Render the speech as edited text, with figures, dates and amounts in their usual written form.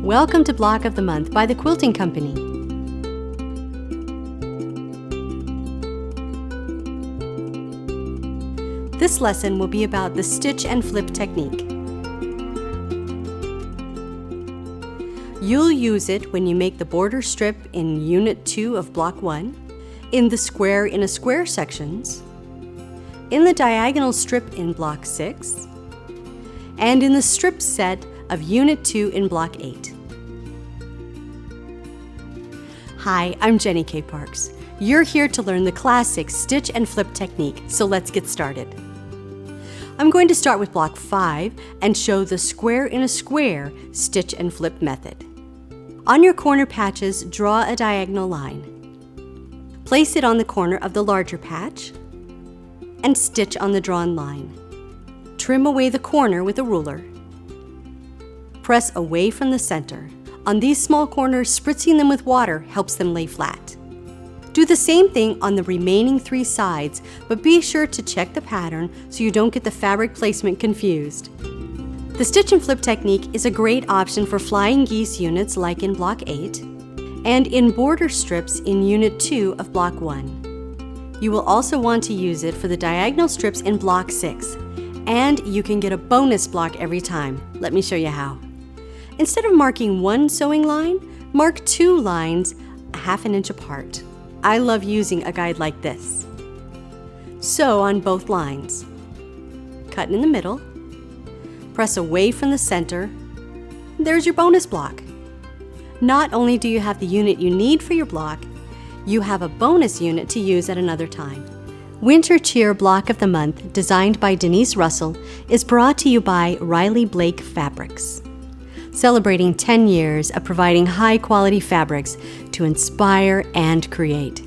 Welcome to Block of the Month by the Quilting Company. This lesson will be about the stitch and flip technique. You'll use it when you make the border strip in Unit 2 of Block 1, in the square in a square sections, in the diagonal strip in Block 6, and in the strip set of Unit 2 in Block 8. Hi, I'm Jenny K. Parks. You're here to learn the classic stitch and flip technique, so let's get started. I'm going to start with Block 5 and show the square in a square stitch and flip method. On your corner patches, draw a diagonal line. Place it on the corner of the larger patch and stitch on the drawn line. Trim away the corner with a ruler. Press away from the center. On these small corners, spritzing them with water helps them lay flat. Do the same thing on the remaining 3 sides, but be sure to check the pattern so you don't get the fabric placement confused. The stitch and flip technique is a great option for flying geese units like in Block 8 and in border strips in Unit 2 of Block 1. You will also want to use it for the diagonal strips in Block 6, and you can get a bonus block every time. Let me show you how. Instead of marking 1 sewing line, mark 2 lines a ½ inch apart. I love using a guide like this. Sew on both lines. Cut in the middle. Press away from the center. There's your bonus block. Not only do you have the unit you need for your block, you have a bonus unit to use at another time. Winter Cheer Block of the Month, designed by Denise Russell, is brought to you by Riley Blake Fabrics, celebrating 10 years of providing high-quality fabrics to inspire and create.